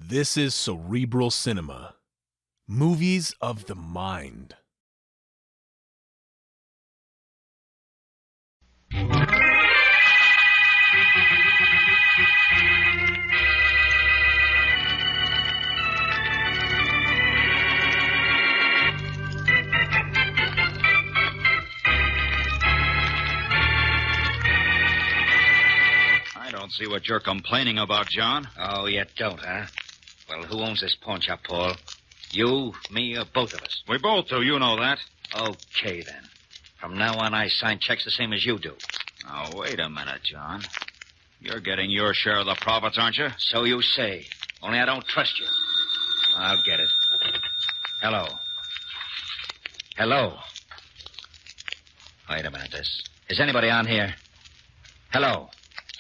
This is Cerebral Cinema. Movies of the mind. I don't see what you're complaining about, John. Oh, you don't, huh? Well, who owns this pawn shop, Paul? You, me, or both of us? We both do, you know that. Okay, then. From now on, I sign checks the same as you do. Now, wait a minute, John. You're getting your share of the profits, aren't you? So you say. Only I don't trust you. I'll get it. Hello. Hello. Wait a minute, is anybody on here? Hello.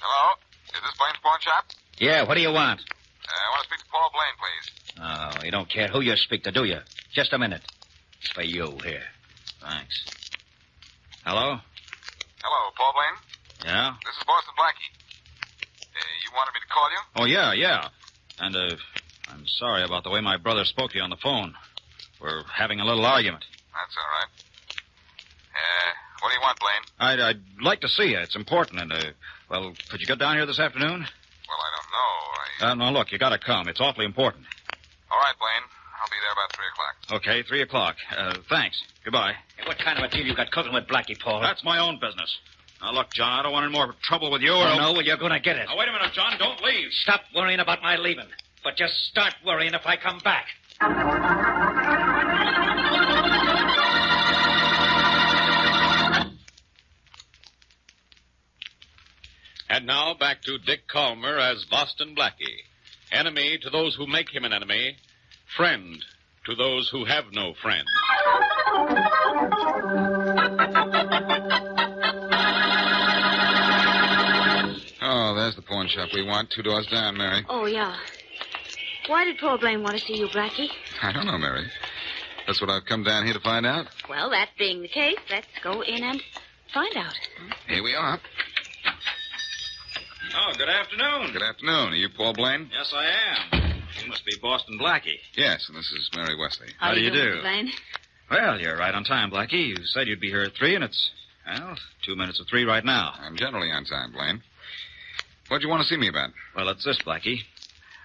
Hello? Is this Blaine's pawn shop? Yeah, what do you want? I want to speak to Paul Blaine, please. Oh, you don't care who you speak to, do you? Just a minute. It's for you here. Thanks. Hello? Hello, Paul Blaine? Yeah? This is Boston Blackie. You wanted me to call you? Oh, yeah. And, I'm sorry about the way my brother spoke to you on the phone. We're having a little argument. That's all right. What do you want, Blaine? I'd like to see you. It's important, and, well, could you get down here this afternoon? Well, I don't know. No, look, you gotta come. It's awfully important. All right, Blaine. I'll be there about 3 o'clock. Okay, 3 o'clock. Thanks. Goodbye. Hey, what kind of a deal you got cooking with Blackie, Paul? That's my own business. Now, look, John, I don't want any more trouble with you or... Oh, no, well, you're gonna get it. Now, wait a minute, John. Don't leave. Stop worrying about my leaving. But just start worrying if I come back. And now back to Dick Calmer as Boston Blackie. Enemy to those who make him an enemy. Friend to those who have no friend. Oh, there's the pawn shop we want. 2 doors down, Mary. Oh, yeah. Why did Paul Blaine want to see you, Blackie? I don't know, Mary. That's what I've come down here to find out. Well, that being the case, let's go in and find out. Here we are. Oh, good afternoon. Good afternoon. Are you Paul Blaine? Yes, I am. You must be Boston Blackie. Yes, and this is Mary Wesley. How do you doing, do? Mr. Blaine? Well, you're right on time, Blackie. You said you'd be here at 3, and it's, 2 minutes of 3 right now. I'm generally on time, Blaine. What'd you want to see me about? Well, it's this, Blackie.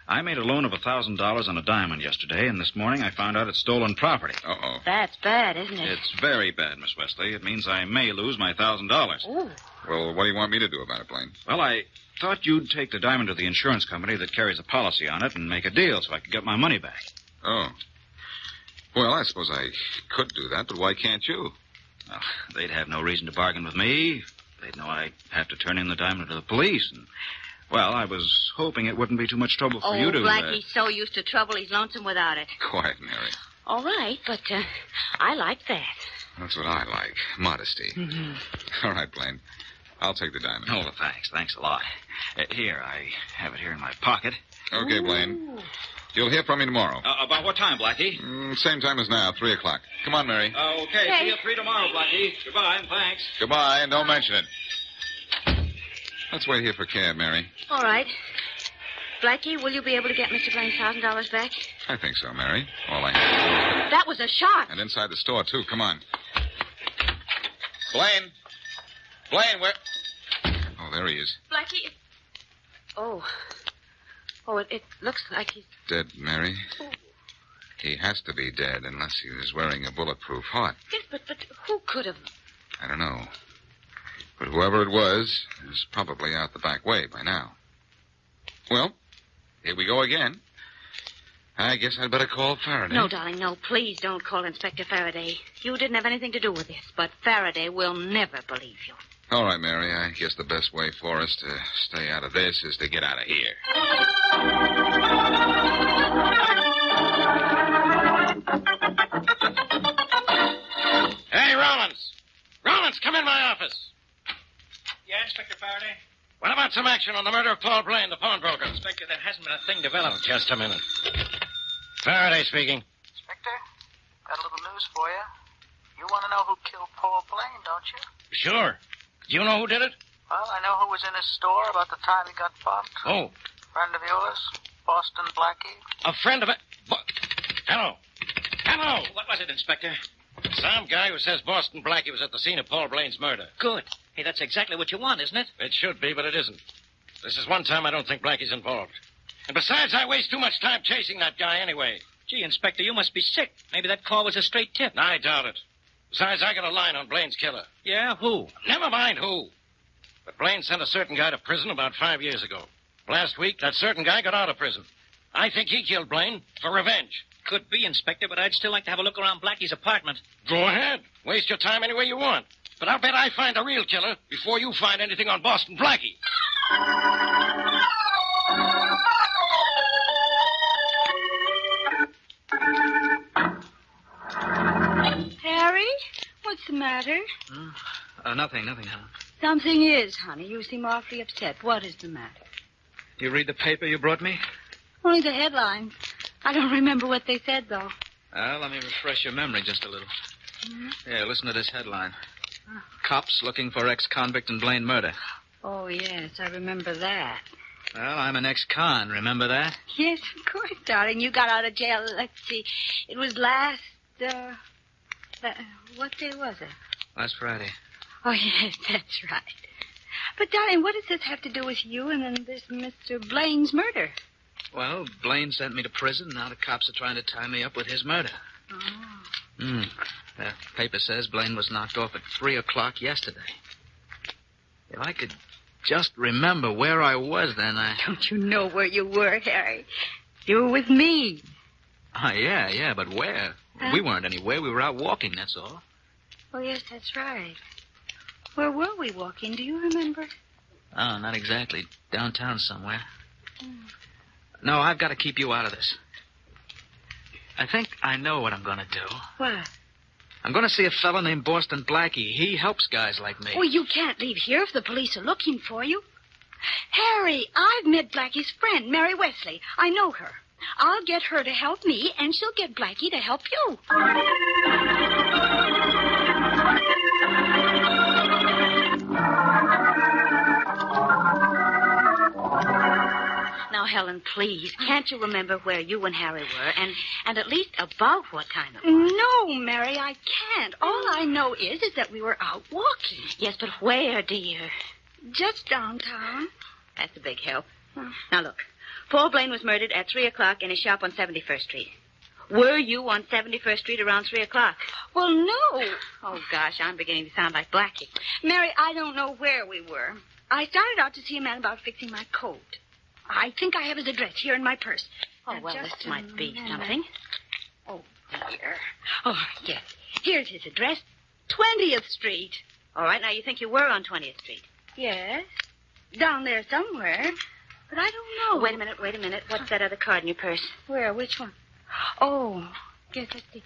I made a loan of $1,000 on a diamond yesterday, and this morning I found out it's stolen property. Uh-oh. That's bad, isn't it? It's very bad, Miss Wesley. It means I may lose my $1,000. Ooh. Well, what do you want me to do about it, Blaine? Well, I thought you'd take the diamond to the insurance company that carries a policy on it and make a deal so I could get my money back. Oh. Well, I suppose I could do that, but why can't you? Well, they'd have no reason to bargain with me. They'd know I'd have to turn in the diamond to the police. And, well, I was hoping it wouldn't be too much trouble for you to... Blackie's so used to trouble, he's lonesome without it. Quiet, Mary. All right, but I like that. That's what I like. Modesty. Mm-hmm. All right, Blaine. I'll take the diamond. Oh, thanks. Thanks a lot. Here, I have it here in my pocket. Okay, Blaine. You'll hear from me tomorrow. About what time, Blackie? Same time as now, 3 o'clock. Come on, Mary. Okay. See you at 3 tomorrow, Blackie. Goodbye, and thanks. Goodbye, and don't mention it. Let's wait here for cab, Mary. All right. Blackie, will you be able to get Mr. Blaine's $1,000 back? I think so, Mary. All I have to That was a shot. do. And inside the store, too. Come on. Blaine! Blaine, where... Oh, there he is. Blackie. Oh, it looks like he's... Dead, Mary. He has to be dead unless he was wearing a bulletproof heart. Yes, but who could have... I don't know. But whoever it was is probably out the back way by now. Well, here we go again. I guess I'd better call Faraday. No, darling, no. Please don't call Inspector Faraday. You didn't have anything to do with this, but Faraday will never believe you. All right, Mary. I guess the best way for us to stay out of this is to get out of here. Hey, Rollins! Rollins, come in my office. Yeah, Inspector Faraday? What about some action on the murder of Paul Blaine, the pawnbroker? Inspector, there hasn't been a thing developed. Oh, just a minute. Faraday speaking. Inspector, got a little news for you. You want to know who killed Paul Blaine, don't you? Sure. Do you know who did it? Well, I know who was in his store about the time he got bumped. Oh, Friend of yours? Boston Blackie? A friend of it. Hello. Hello. What was it, Inspector? Some guy who says Boston Blackie was at the scene of Paul Blaine's murder. Good. Hey, that's exactly what you want, isn't it? It should be, but it isn't. This is one time I don't think Blackie's involved. And besides, I waste too much time chasing that guy anyway. Gee, Inspector, you must be sick. Maybe that call was a straight tip. I doubt it. Besides, I got a line on Blaine's killer. Yeah? Who? Never mind who. But Blaine sent a certain guy to prison about 5 years ago. Last week, that certain guy got out of prison. I think he killed Blaine for revenge. Could be, Inspector, but I'd still like to have a look around Blackie's apartment. Go ahead. Waste your time any way you want. But I'll bet I find the real killer before you find anything on Boston Blackie. Harry, what's the matter? Nothing, honey. Something is, honey. You seem awfully upset. What is the matter? You read the paper you brought me? Only the headlines. I don't remember what they said, though. Well, let me refresh your memory just a little. Here, listen to this headline. Cops looking for ex-convict in Blaine murder. Oh, yes, I remember that. Well, I'm an ex-con, remember that? Yes, of course, darling. You got out of jail, let's see. It was last, what day was it? Last Friday. Oh, yes, that's right. But, darling, what does this have to do with you and then this Mr. Blaine's murder? Well, Blaine sent me to prison. Now the cops are trying to tie me up with his murder. Oh. The paper says Blaine was knocked off at 3 o'clock yesterday. If I could just remember where I was then, Don't you know where you were, Harry? You were with me. Oh, yeah, but where? Huh? We weren't anywhere. We were out walking, that's all. Oh, yes, that's right. Where were we walking? Do you remember? Oh, not exactly. Downtown somewhere. No, I've got to keep you out of this. I think I know what I'm going to do. What? I'm going to see a fellow named Boston Blackie. He helps guys like me. Well, you can't leave here if the police are looking for you. Harry, I've met Blackie's friend, Mary Wesley. I know her. I'll get her to help me, and she'll get Blackie to help you. Now, Helen, please, can't you remember where you and Harry were, and at least about what time it was? No, Mary, I can't. All I know is that we were out walking. Yes, but where, dear? Just downtown. That's a big help. Now, look, Paul Blaine was murdered at 3 o'clock in his shop on 71st Street. Were you on 71st Street around 3 o'clock? Well, no. Oh, gosh, I'm beginning to sound like Blackie. Mary, I don't know where we were. I started out to see a man about fixing my coat. I think I have his address here in my purse. Oh, well, this might be something. Oh, dear. Oh, yes. Here's his address. 20th Street. All right, now you think you were on 20th Street? Yes. Down there somewhere. But I don't know. Wait a minute. What's that other card in your purse? Where? Which one? Oh, yes, let's see.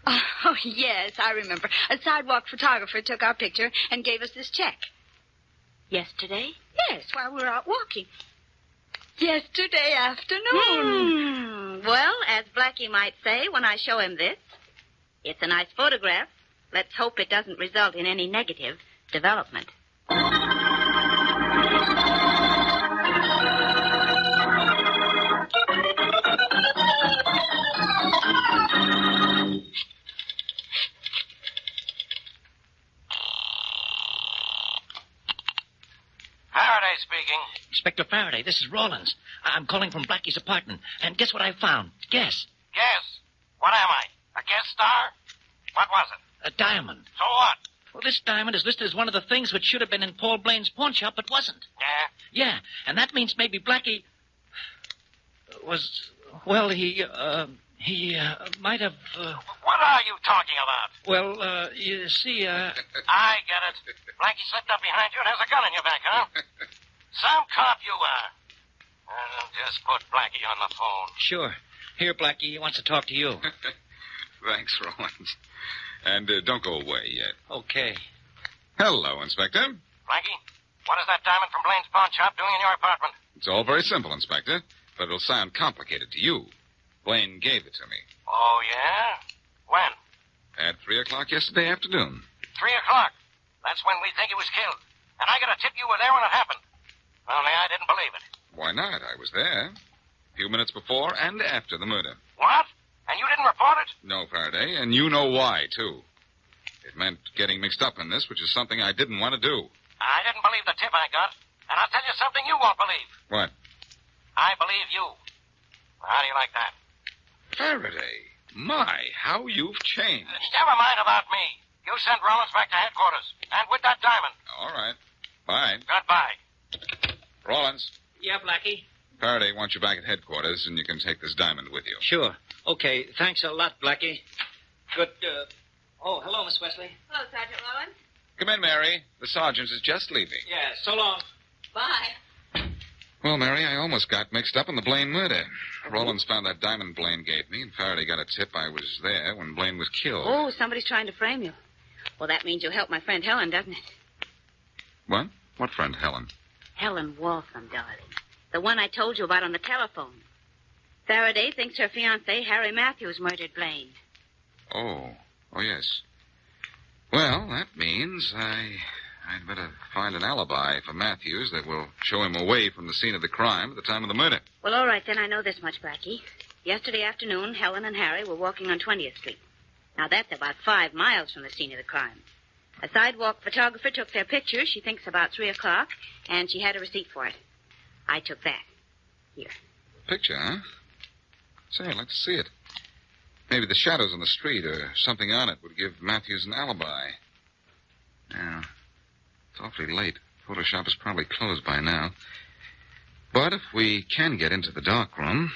Oh, yes, I remember. A sidewalk photographer took our picture and gave us this check. Yesterday? Yes, while we were out walking. Yesterday afternoon. Well, as Blackie might say when I show him this, it's a nice photograph. Let's hope it doesn't result in any negative development. Faraday speaking. Inspector Faraday, this is Rawlins. I'm calling from Blackie's apartment. And guess what I found? Guess. Guess. What am I? A guest star? What was it? A diamond. So what? Well, this diamond is listed as one of the things which should have been in Paul Blaine's pawn shop, but wasn't. Yeah? Yeah, and that means maybe Blackie was... Well, he might have... What are you talking about? Well, you see, I get it. Blackie slipped up behind you and has a gun in your back, huh? Some cop you are. Just put Blackie on the phone. Sure. Here, Blackie, he wants to talk to you. Thanks, Rollins. And don't go away yet. Okay. Hello, Inspector. Blackie, what is that diamond from Blaine's pawn shop doing in your apartment? It's all very simple, Inspector, but it'll sound complicated to you. Blaine gave it to me. Oh, yeah? When? At 3 o'clock yesterday afternoon. 3 o'clock. That's when we think he was killed. And I got a tip you were there when it happened. Only I didn't believe it. Why not? I was there. A few minutes before and after the murder. What? And you didn't report it? No, Faraday, and you know why, too. It meant getting mixed up in this, which is something I didn't want to do. I didn't believe the tip I got. And I'll tell you something you won't believe. What? I believe you. How do you like that? Faraday, my, how you've changed. Never mind about me. You send Rollins back to headquarters. And with that diamond. All right. Bye. Goodbye. Rollins, Yeah, Blackie? Faraday wants you back at headquarters, and you can take this diamond with you. Sure. Okay, thanks a lot, Blackie. Good, Oh, hello, Miss Wesley. Hello, Sergeant Rollins. Come in, Mary. The sergeant is just leaving. Yeah, so long. Bye. Well, Mary, I almost got mixed up in the Blaine murder. Rollins found that diamond Blaine gave me, and Faraday got a tip I was there when Blaine was killed. Oh, somebody's trying to frame you. Well, that means you'll help my friend Helen, doesn't it? What? What friend, Helen? Helen Waltham, darling. The one I told you about on the telephone. Faraday thinks her fiancé, Harry Matthews, murdered Blaine. Oh, yes. Well, that means I'd better find an alibi for Matthews that will show him away from the scene of the crime at the time of the murder. Well, all right, then I know this much, Blackie. Yesterday afternoon, Helen and Harry were walking on 20th Street. Now, that's about 5 miles from the scene of the crime. A sidewalk photographer took their picture, she thinks about 3 o'clock, and she had a receipt for it. I took that. Here. Picture, huh? Say, I'd like to see it. Maybe the shadows on the street or something on it would give Matthews an alibi. Yeah. It's awfully late. Photoshop is probably closed by now. But if we can get into the dark room,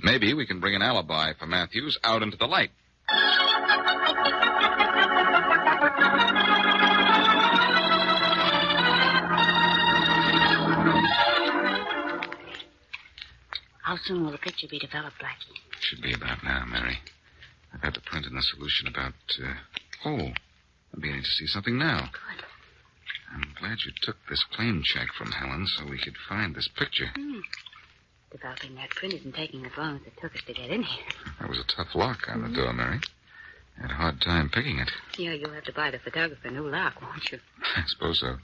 maybe we can bring an alibi for Matthews out into the light. How soon will the picture be developed, Blackie? Should be about now, Mary. I've had to print in the solution about, I'm beginning to see something now. Good. I'm glad you took this claim check from Helen so we could find this picture. Developing that print isn't taking as long as it took us to get in here. That was a tough lock on the door, Mary. I had a hard time picking it. Yeah, you'll have to buy the photographer a new lock, won't you? I suppose so.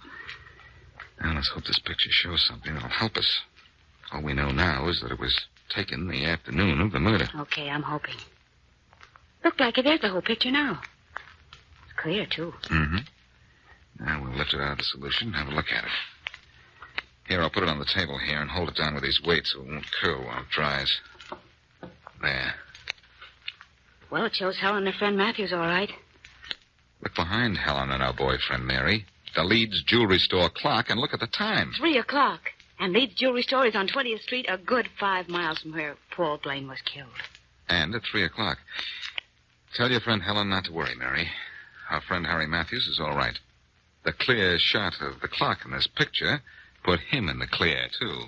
Now, let's hope this picture shows something that'll help us. All we know now is that it was taken the afternoon of the murder. Okay, I'm hoping. Look, Blackie, there's the whole picture now. It's clear, too. Mm-hmm. Now we'll lift it out of the solution and have a look at it. Here, I'll put it on the table here and hold it down with these weights so it won't curl while it dries. There. Well, it shows Helen and her friend Matthews all right. Look behind Helen and our boyfriend, Mary. The Leeds jewelry store clock, and look at the time. 3 o'clock. And Leeds Jewelry Store is on 20th Street, a good 5 miles from where Paul Blaine was killed. And at 3 o'clock. Tell your friend Helen not to worry, Mary. Our friend Harry Matthews is all right. The clear shot of the clock in this picture put him in the clear, too.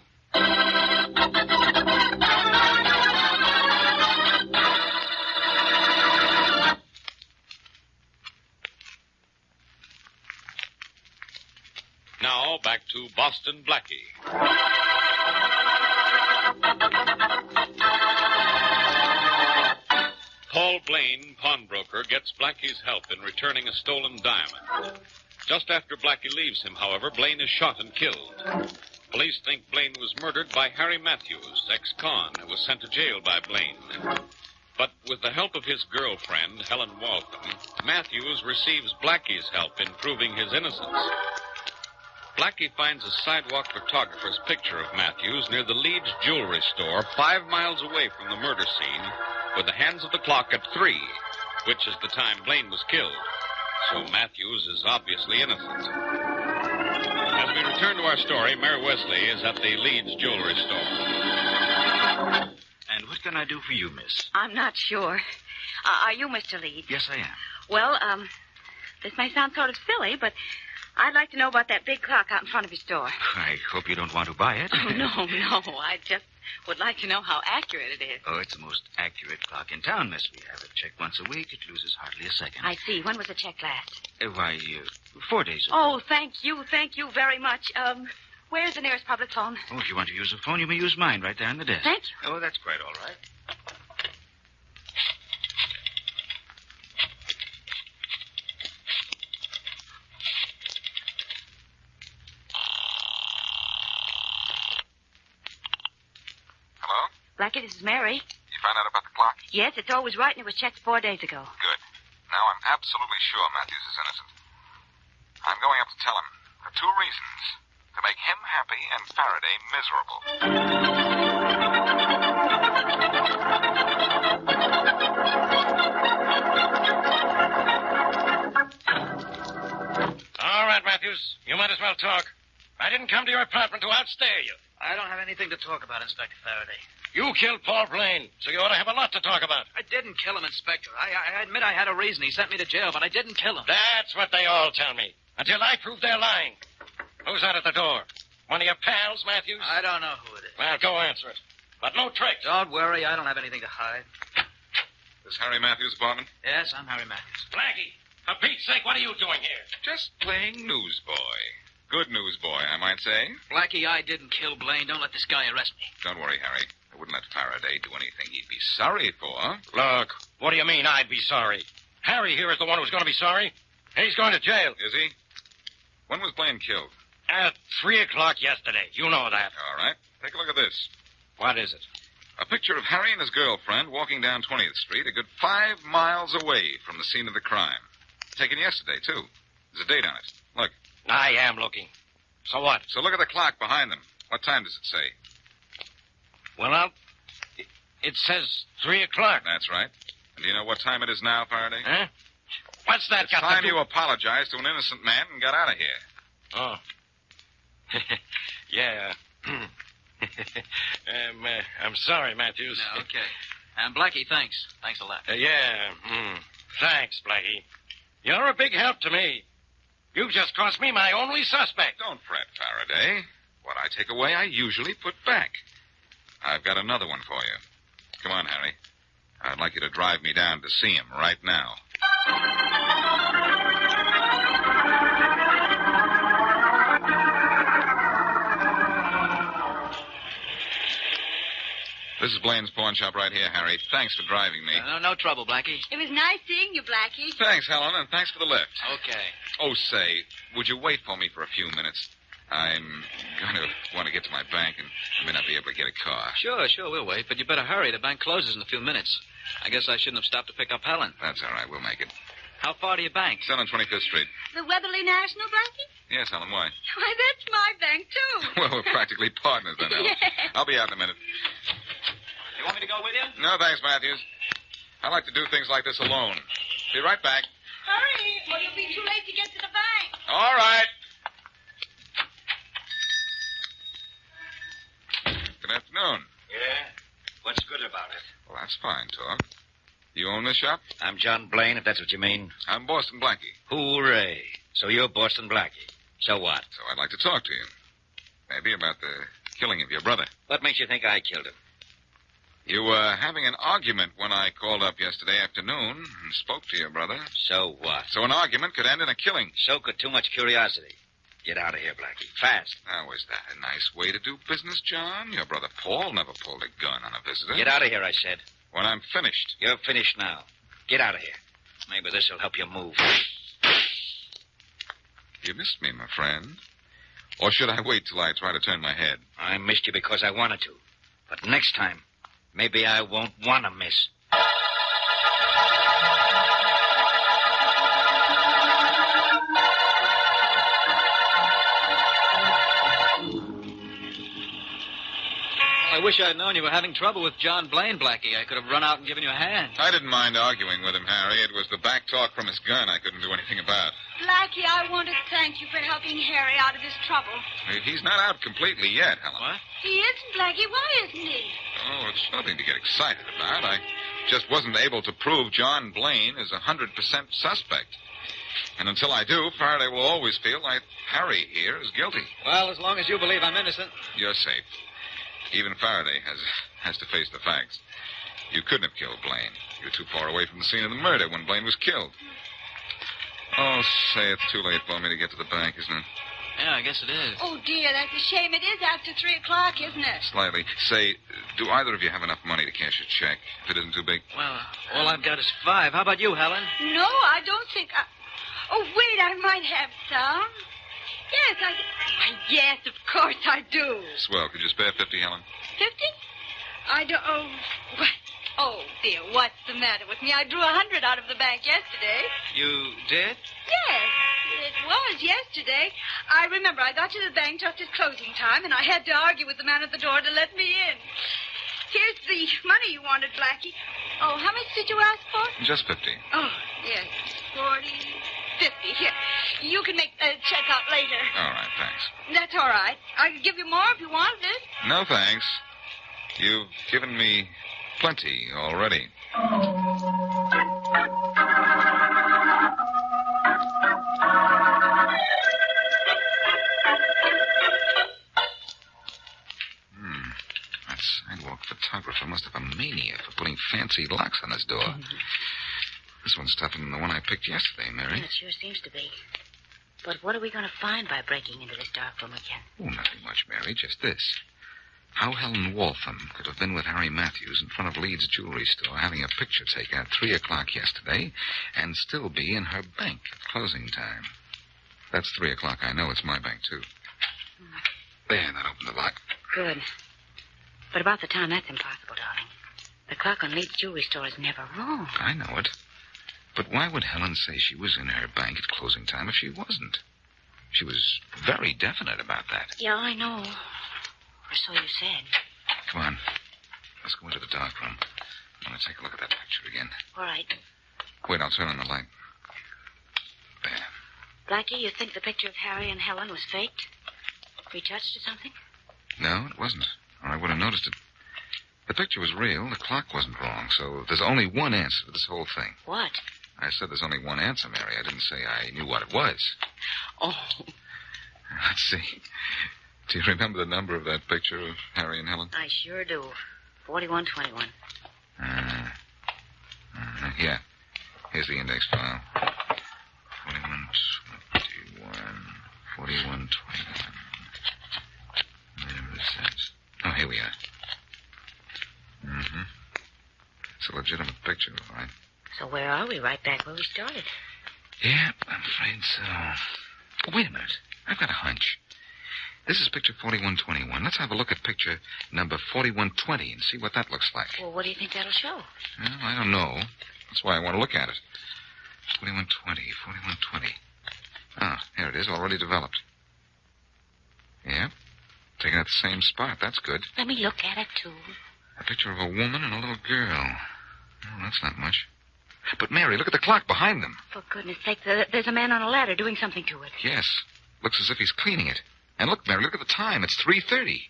Now, back to Boston Blackie. Paul Blaine, pawnbroker, gets Blackie's help in returning a stolen diamond. Just after Blackie leaves him, however, Blaine is shot and killed. Police think Blaine was murdered by Harry Matthews, ex-con, who was sent to jail by Blaine. But with the help of his girlfriend, Helen Waltham, Matthews receives Blackie's help in proving his innocence. Blackie finds a sidewalk photographer's picture of Matthews near the Leeds jewelry store 5 miles away from the murder scene with the hands of the clock at 3, which is the time Blaine was killed. So Matthews is obviously innocent. As we return to our story, Mary Wesley is at the Leeds jewelry store. And what can I do for you, miss? I'm not sure. Are you Mr. Leeds? Yes, I am. Well, this may sound sort of silly, but I'd like to know about that big clock out in front of your store. I hope you don't want to buy it. Oh, no. I just would like to know how accurate it is. Oh, it's the most accurate clock in town, miss. We have it checked once a week. It loses hardly a second. I see. When was the check last? Why, 4 days ago. Oh, thank you very much. Where's the nearest public phone? Oh, if you want to use a phone, you may use mine right there on the desk. Thank you. Oh, that's quite all right. Blackie, this is Mary. You found out about the clock? Yes, it's always right, and it was checked 4 days ago. Good. Now I'm absolutely sure Matthews is innocent. I'm going up to tell him for 2 reasons. To make him happy and Faraday miserable. All right, Matthews. You might as well talk. I didn't come to your apartment to outstay you. I don't have anything to talk about, Inspector Faraday. You killed Paul Blaine, so you ought to have a lot to talk about. I didn't kill him, Inspector. I admit I had a reason. He sent me to jail, but I didn't kill him. That's what they all tell me. Until I prove they're lying. Who's that at the door? One of your pals, Matthews? I don't know who it is. Well, go answer it. But no tricks. Don't worry. I don't have anything to hide. This Harry Matthews' apartment? Yes, I'm Harry Matthews. Blackie, for Pete's sake, what are you doing here? Just playing newsboy. Good newsboy, I might say. Blackie, I didn't kill Blaine. Don't let this guy arrest me. Don't worry, Harry. I wouldn't let Faraday do anything he'd be sorry for. Look, what do you mean I'd be sorry? Harry here is the one who's going to be sorry. He's going to jail. Is he? When was Blaine killed? At 3 o'clock yesterday. You know that. All right. Take a look at this. What is it? A picture of Harry and his girlfriend walking down 20th Street a good 5 miles away from the scene of the crime. Taken yesterday, too. There's a date on it. Look. I am looking. So what? So look at the clock behind them. What time does it say? Well, it says 3 o'clock. That's right. And do you know what time it is now, Faraday? Huh? What's that it's got time to do? you apologized to an innocent man and got out of here. Oh. Yeah. I'm sorry, Matthews. No, okay. And Blackie, thanks. Thanks a lot. Yeah. Thanks, Blackie. You're a big help to me. You've just cost me my only suspect. Don't fret, Faraday. What I take away, I usually put back. I've got another one for you. Come on, Harry. I'd like you to drive me down to see him right now. This is Blaine's pawn shop right here, Harry. Thanks for driving me. No trouble, Blackie. It was nice seeing you, Blackie. Thanks, Helen, and thanks for the lift. Okay. Oh, say, would you wait for me for a few minutes? I'm going to want to get to my bank, and I may not be able to get a car. Sure, we'll wait. But you better hurry. The bank closes in a few minutes. I guess I shouldn't have stopped to pick up Helen. That's all right. We'll make it. How far to your bank? It's down on 25th Street. The Weatherly National, Blackie? Yes, Helen, why? Why, that's my bank, too. Well, we're practically partners then, Helen. Yeah. I'll be out in a minute. You want me to go with you? No, thanks, Matthews. I like to do things like this alone. Be right back. Hurry, or you'll be too late to get to the bank. All right. Good afternoon. Yeah? What's good about it? Well, that's fine talk. You own this shop? I'm John Blaine, if that's what you mean. I'm Boston Blackie. Hooray. So you're Boston Blackie. So what? So I'd like to talk to you. Maybe about the killing of your brother. What makes you think I killed him? You were having an argument when I called up yesterday afternoon and spoke to your brother. So what? So an argument could end in a killing. So could too much curiosity. Get out of here, Blackie. Fast. Now, is that a nice way to do business, John? Your brother Paul never pulled a gun on a visitor. Get out of here, I said. When I'm finished. You're finished now. Get out of here. Maybe this will help you move. You missed me, my friend. Or should I wait till I try to turn my head? I missed you because I wanted to. But next time, maybe I won't want to miss. I wish I'd known you were having trouble with John Blaine, Blackie. I could have run out and given you a hand. I didn't mind arguing with him, Harry. It was the back talk from his gun I couldn't do anything about. Blackie, I want to thank you for helping Harry out of his trouble. He's not out completely yet, Helen. What? He isn't, Blackie. Why isn't he? Oh, it's nothing to get excited about. I just wasn't able to prove John Blaine is 100% suspect. And until I do, Faraday will always feel like Harry here is guilty. Well, as long as you believe I'm innocent. You're safe. Even Faraday has to face the facts. You couldn't have killed Blaine. You're too far away from the scene of the murder when Blaine was killed. Oh, say, it's too late for me to get to the bank, isn't it? Yeah, I guess it is. Oh, dear, that's a shame. It is after 3 o'clock, isn't it? Slightly. Say, do either of you have enough money to cash a check, if it isn't too big? Well, all I've got is $5. How about you, Helen? No, I don't think Oh, wait, I might have some. Yes, Why, yes, of course I do. Swell. Could you spare 50, Helen? 50? I don't... Oh, dear, what's the matter with me? I drew 100 out of the bank yesterday. You did? Yes, it was yesterday. I remember I got to the bank just at closing time, and I had to argue with the man at the door to let me in. Here's the money you wanted, Blackie. Oh, how much did you ask for? Just 50. Oh, yes, 40, 50. Here, you can make a check out later. All right, thanks. That's all right. I could give you more if you wanted it. No, thanks. You've given me plenty already. That sidewalk photographer must have a mania for putting fancy locks on his door. This one's tougher than the one I picked yesterday, Mary. It sure seems to be. But what are we going to find by breaking into this dark room again? Oh, nothing much, Mary. Just this. How Helen Waltham could have been with Harry Matthews in front of Leeds Jewelry Store having a picture taken at 3 o'clock yesterday and still be in her bank at closing time. That's 3 o'clock. I know it's my bank, too. There, that opened the lock. Good. But about the time, that's impossible, darling. The clock on Leeds Jewelry Store is never wrong. I know it. But why would Helen say she was in her bank at closing time if she wasn't? She was very definite about that. Yeah, I know. Or so you said. Come on. Let's go into the dark room. I want to take a look at that picture again. All right. Wait, I'll turn on the light. There. Blackie, you think the picture of Harry and Helen was faked? Retouched or something? No, it wasn't. Or I would have noticed it. The picture was real. The clock wasn't wrong. So there's only one answer to this whole thing. What? I said there's only one answer, Mary. I didn't say I knew what it was. Oh. Let's see. Do you remember the number of that picture of Harry and Helen? I sure do. 4121. Yeah. Here's the index file. 4121. 4121. There it says. Oh, here we are. Mm-hmm. It's a legitimate picture, all right. So where are we? Right back where we started. Yeah, I'm afraid so. Wait a minute. I've got a hunch. This is picture 4121. Let's have a look at picture number 4120 and see what that looks like. Well, what do you think that'll show? Well, I don't know. That's why I want to look at it. 4120, 4120. Ah, here it is, already developed. Yeah, taken at the same spot. That's good. Let me look at it, too. A picture of a woman and a little girl. Oh, that's not much. But, Mary, look at the clock behind them. For goodness sake, there's a man on a ladder doing something to it. Yes. Looks as if he's cleaning it. And look, Mary, look at the time. It's 3:30.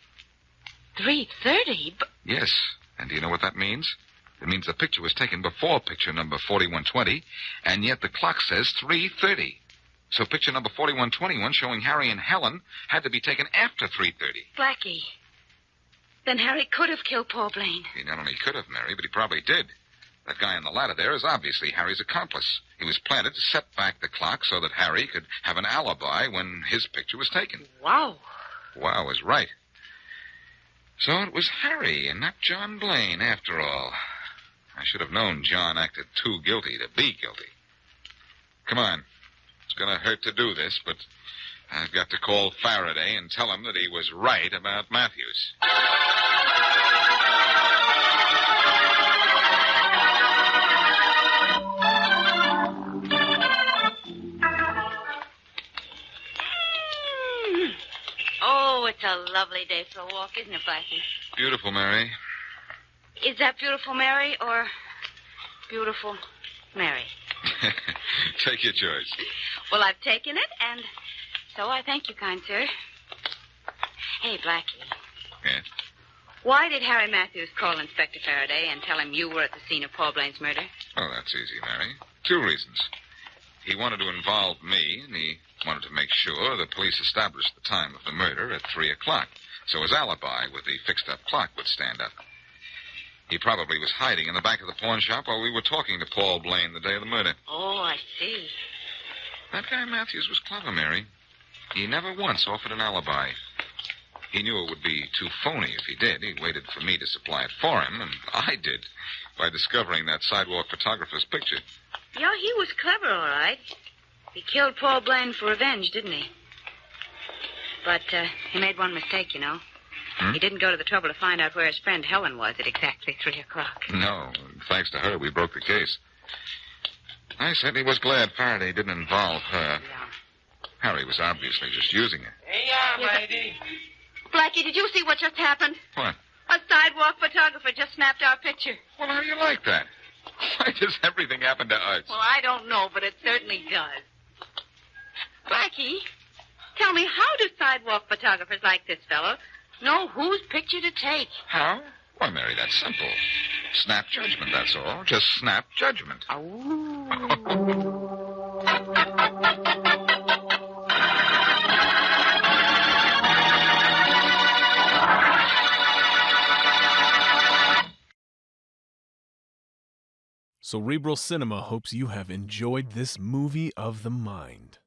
3:30? But... Yes. And do you know what that means? It means the picture was taken before picture number 4120, and yet the clock says 3:30. So picture number 4121 showing Harry and Helen had to be taken after 3:30. Blackie, then Harry could have killed Paul Blaine. He not only could have, Mary, but he probably did. That guy on the ladder there is obviously Harry's accomplice. He was planted to set back the clock so that Harry could have an alibi when his picture was taken. Wow. Wow is right. So it was Harry and not John Blaine, after all. I should have known John acted too guilty to be guilty. Come on. It's going to hurt to do this, but I've got to call Faraday and tell him that he was right about Matthews. Oh, it's a lovely day for a walk, isn't it, Blackie? Beautiful, Mary. Is that Beautiful Mary or Beautiful Mary? Take your choice. Well, I've taken it, and so I thank you, kind sir. Hey, Blackie. Yes? Why did Harry Matthews call Inspector Faraday and tell him you were at the scene of Paul Blaine's murder? Oh, that's easy, Mary. 2 reasons. He wanted to involve me, and he wanted to make sure the police established the time of the murder at 3 o'clock, so his alibi with the fixed-up clock would stand up. He probably was hiding in the back of the pawn shop while we were talking to Paul Blaine the day of the murder. Oh, I see. That guy Matthews was clever, Mary. He never once offered an alibi. He knew it would be too phony if he did. He waited for me to supply it for him, and I did, by discovering that sidewalk photographer's picture. Yeah, he was clever, all right. He killed Paul Blaine for revenge, didn't he? But he made one mistake, you know. He didn't go to the trouble to find out where his friend Helen was at exactly 3 o'clock. No. Thanks to her, we broke the case. I certainly was glad Faraday didn't involve her. Yeah. Harry was obviously just using her. Hey, lady. Blackie, did you see what just happened? What? A sidewalk photographer just snapped our picture. Well, how do you like that? Why does everything happen to us? Well, I don't know, but it certainly does. Blackie, tell me, how do sidewalk photographers like this fellow know whose picture to take? How? Why, Mary, that's simple. Snap judgment, that's all. Just snap judgment. Cerebral Cinema hopes you have enjoyed this movie of the mind.